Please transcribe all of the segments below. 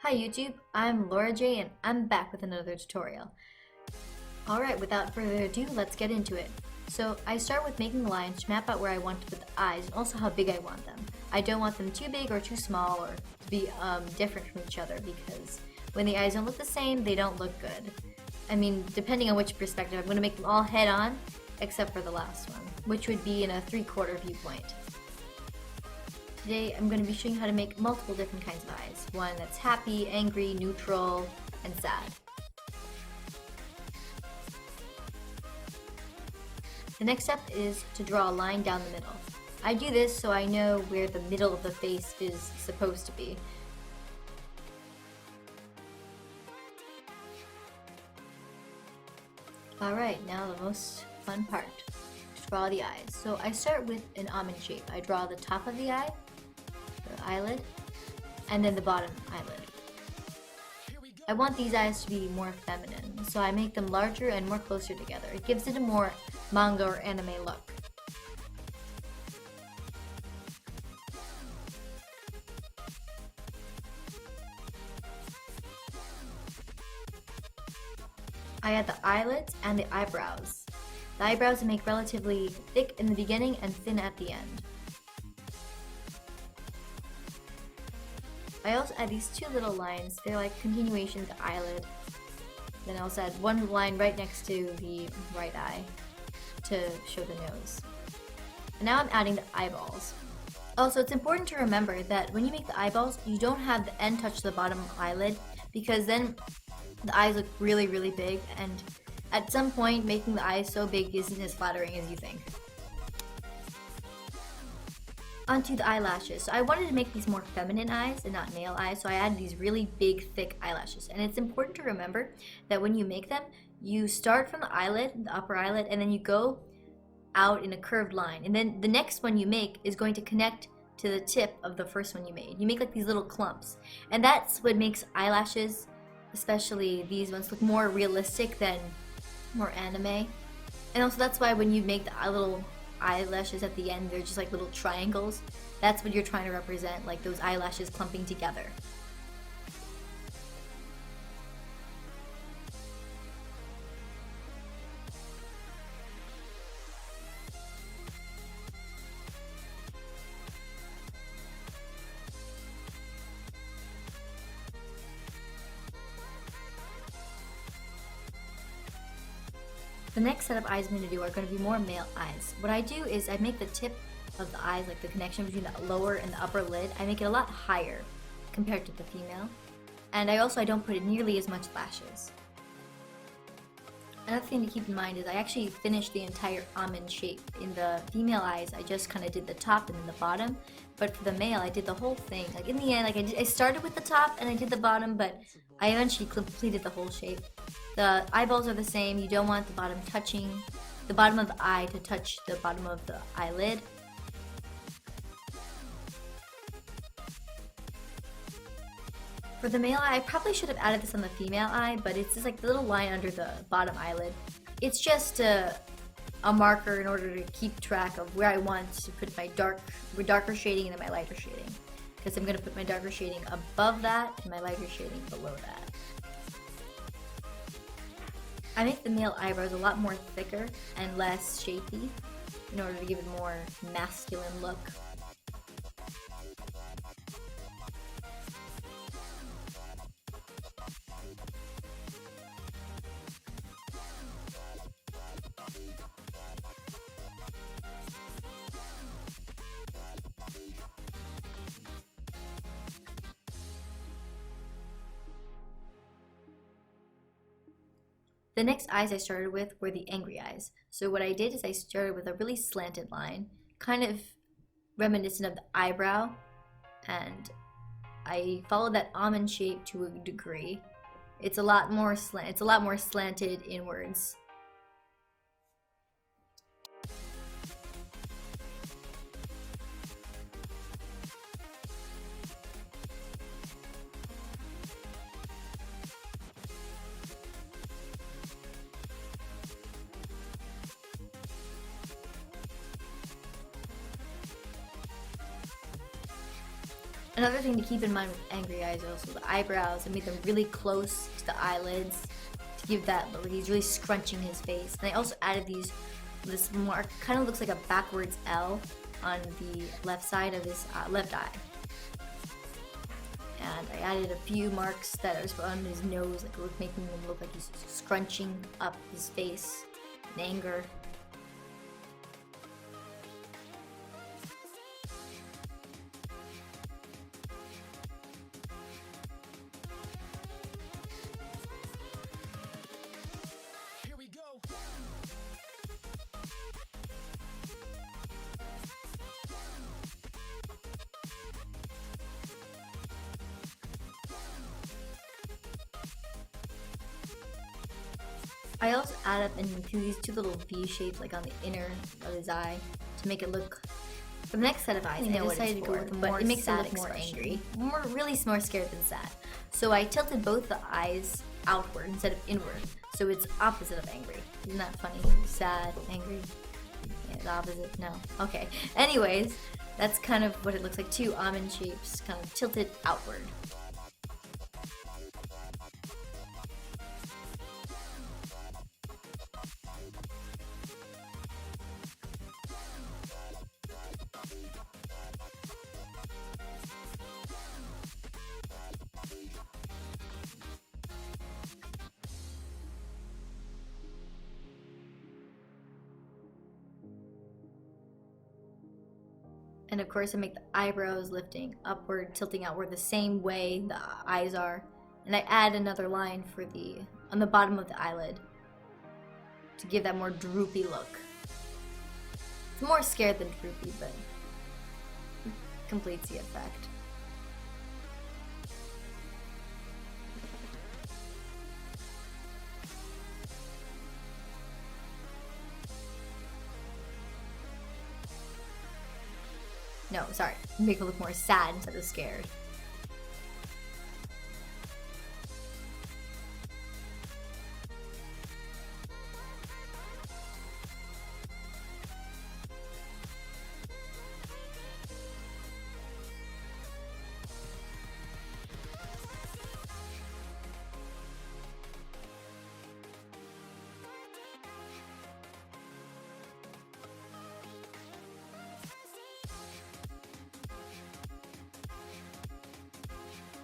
Hi YouTube, I'm Laura J and I'm back with another tutorial. Alright, without further ado, let's get into it. So I start with making lines to map out where I want to put the eyes and also how big I want them. I don't want them too big or too small or to be different from each other, because when the eyes don't look the same, they don't look good. I mean, depending on which perspective, I'm going to make them all head on except for the last one, which would be in a 3/4 viewpoint. Today I'm going to be showing you how to make multiple different kinds of eyes. One that's happy, angry, neutral, and sad. The next step is to draw a line down the middle. I do this so I know where the middle of the face is supposed to be. Alright, now the most fun part. Draw the eyes. So I start with an almond shape. I draw the top of the eye, the eyelid, and then the bottom eyelid. I want these eyes to be more feminine, so I make them larger and more closer together. It gives it a more manga or anime look. I add the eyelids and the eyebrows. The eyebrows I make relatively thick in the beginning and thin at the end. I also add these two little lines. They're like continuations of the eyelid. Then I also add one line right next to the right eye to show the nose. And now I'm adding the eyeballs. Also, it's important to remember that when you make the eyeballs, you don't have the end touch the bottom eyelid, because then the eyes look really, really big, and at some point making the eyes so big isn't as flattering as you think. Onto the eyelashes. So I wanted to make these more feminine eyes and not male eyes, so I added these really big, thick eyelashes. And it's important to remember that when you make them, you start from the eyelid, the upper eyelid, and then you go out in a curved line. And then the next one you make is going to connect to the tip of the first one you made. You make like these little clumps. And that's what makes eyelashes, especially these ones, look more realistic than more anime. And also that's why when you make the little eyelashes at the end, they're just like little triangles. That's what you're trying to represent, like those eyelashes clumping together. The next set of eyes I'm going to do are going to be more male eyes. What I do is I make the tip of the eyes, like the connection between the lower and the upper lid, I make it a lot higher compared to the female. And I don't put in nearly as much lashes. Another thing to keep in mind is I actually finished the entire almond shape. In the female eyes, I just kind of did the top and then the bottom. But for the male, I did the whole thing. Like in the end, I started with the top and I did the bottom, but I eventually completed the whole shape. The eyeballs are the same. You don't want the bottom touching, the bottom of the eye to touch the bottom of the eyelid. For the male eye, I probably should have added this on the female eye, but it's just like the little line under the bottom eyelid. It's just a marker in order to keep track of where I want to put my darker shading and then my lighter shading. Because I'm going to put my darker shading above that and my lighter shading below that. I make the male eyebrows a lot more thicker and less shapy in order to give it a more masculine look. The next eyes I started with were the angry eyes. So what I did is I started with a really slanted line, kind of reminiscent of the eyebrow, and I followed that almond shape to a degree. It's a lot more slanted inwards. Another thing to keep in mind with angry eyes are also the eyebrows. I made them really close to the eyelids to give that look. He's really scrunching his face. And I also added this mark, kind of looks like a backwards L on the left side of his left eye. And I added a few marks that are on his nose, like making him look like he's scrunching up his face in anger. I also added up these two little V shapes like on the inner of his eye to make it look. For the next set of eyes, I decided to go with more. It makes it look more angry, really more scared than sad. So I tilted both the eyes outward instead of inward, so it's opposite of angry. Isn't that funny? Sad, angry. Yeah, the opposite. No. Okay. Anyways, that's kind of what it looks like. Two almond shapes, kind of tilted outward. And of course I make the eyebrows lifting upward, tilting outward the same way the eyes are. And I add another line for on the bottom of the eyelid to give that more droopy look. It's more scared than droopy, but it completes the effect. No, sorry. Make it look more sad instead of scared.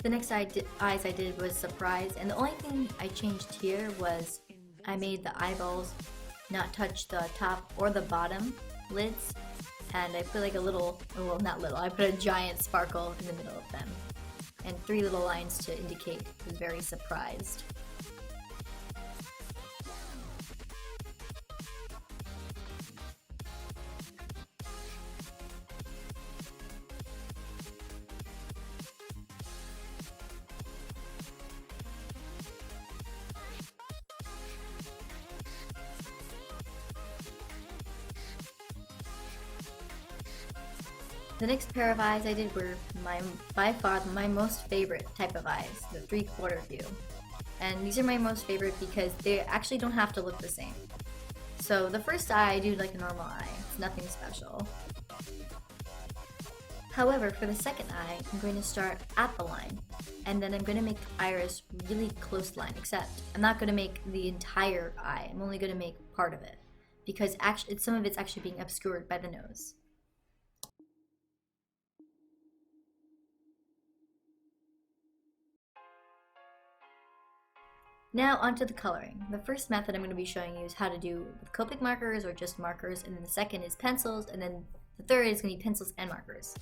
The next eyes I did was surprise, and the only thing I changed here was I made the eyeballs not touch the top or the bottom lids, and I put like a little, well not little, I put a giant sparkle in the middle of them, and 3 little lines to indicate he was very surprised. The next pair of eyes I did were by far my most favorite type of eyes, the 3/4 view. And these are my most favorite because they actually don't have to look the same. So the first eye I do like a normal eye, it's nothing special. However, for the second eye, I'm going to start at the line, and then I'm going to make the iris really close to the line, except I'm not going to make the entire eye, I'm only going to make part of it, because actually some of it's actually being obscured by the nose. Now onto the coloring. The first method I'm going to be showing you is how to do with Copic markers or just markers, and then the second is pencils, and then the third is going to be pencils and markers.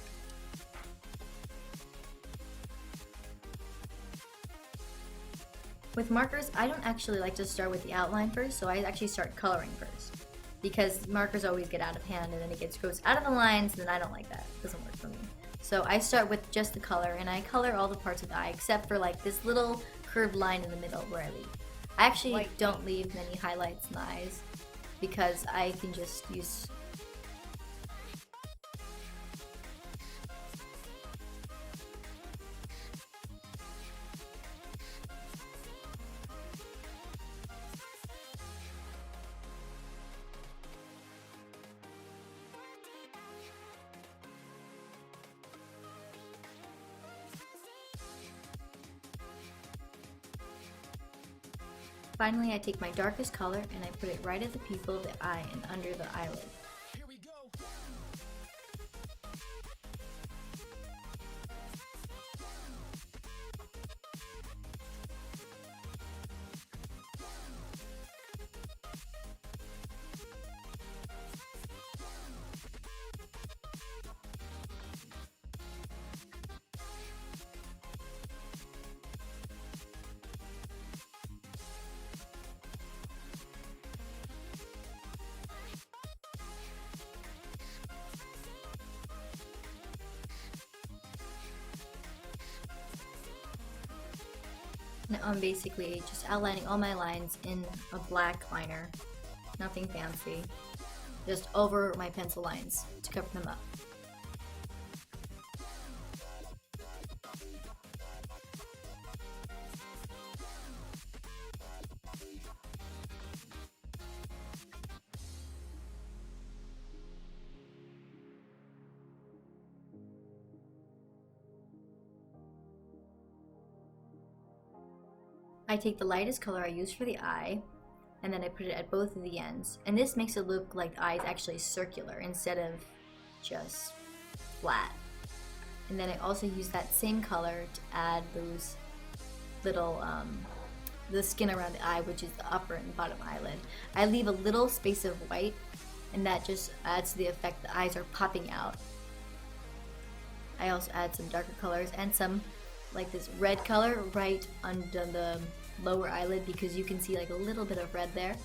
With markers, I don't actually like to start with the outline first, so I actually start coloring first. Because markers always get out of hand and then it goes out of the lines, and then I don't like that. It doesn't work for me. So I start with just the color, and I color all the parts of the eye except for like this little curved line in the middle where I leave. I actually don't leave many highlights in the eyes because I can just use Finally, I take my darkest color and I put it right at the pupil of the eye and under the eyelid. Now I'm basically just outlining all my lines in a black liner, nothing fancy, just over my pencil lines to cover them up. I take the lightest color I use for the eye, and then I put it at both of the ends. And this makes it look like the eye is actually circular instead of just flat. And then I also use that same color to add those little, the skin around the eye, which is the upper and bottom eyelid. I leave a little space of white, and that just adds to the effect the eyes are popping out. I also add some darker colors and some like this red color right under the lower eyelid because you can see like a little bit of red there.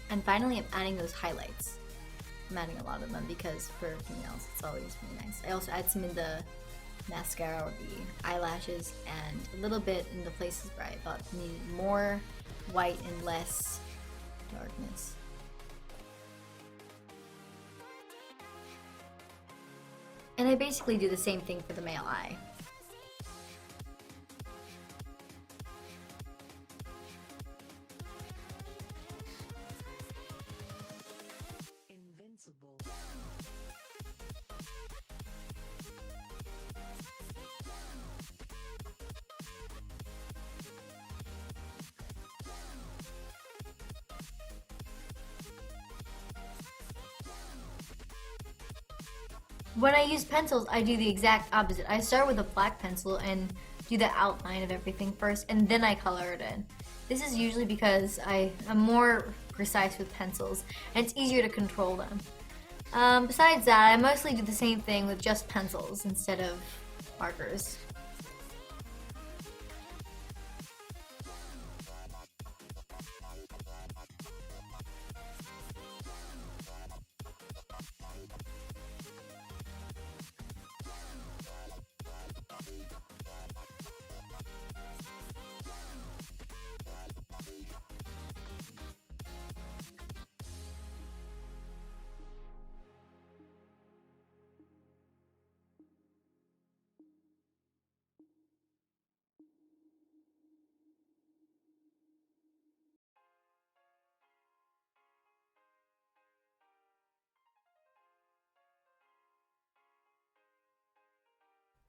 And finally I'm adding those highlights. I'm adding a lot of them because for females it's always really nice. I also add some in the mascara or the eyelashes and a little bit in the places where I thought needed more white and less darkness. And I basically do the same thing for the male eye. When I use pencils, I do the exact opposite. I start with a black pencil and do the outline of everything first, and then I color it in. This is usually because I am more precise with pencils, and it's easier to control them. Besides that, I mostly do the same thing with just pencils instead of markers.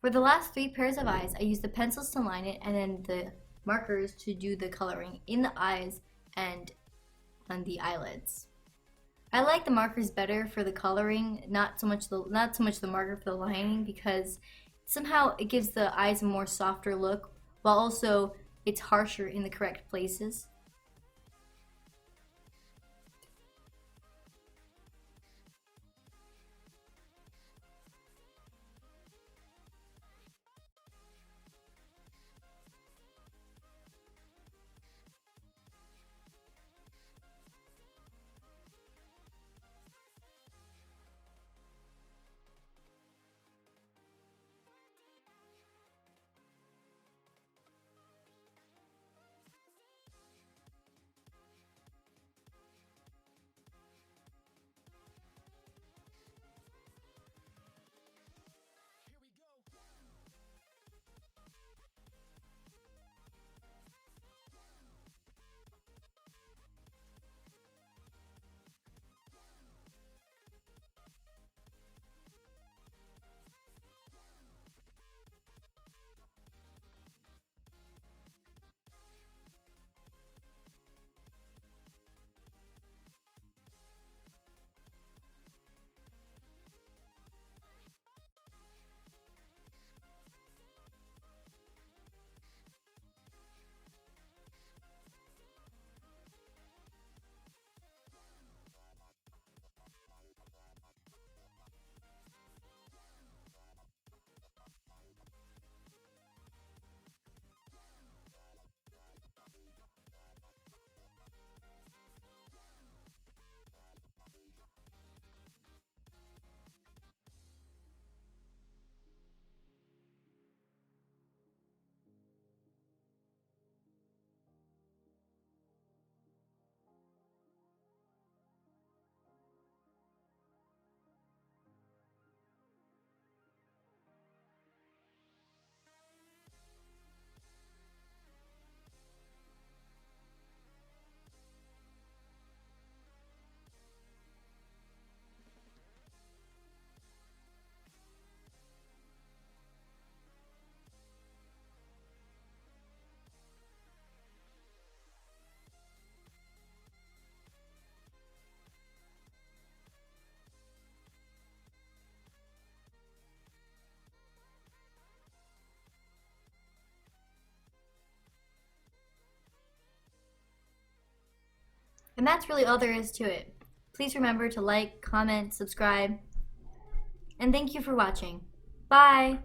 For the last 3 pairs of eyes, I use the pencils to line it and then the markers to do the coloring in the eyes and on the eyelids. I like the markers better for the coloring, not so much the marker for the lining, because somehow it gives the eyes a more softer look while also it's harsher in the correct places. And that's really all there is to it. Please remember to like, comment, subscribe, and thank you for watching. Bye!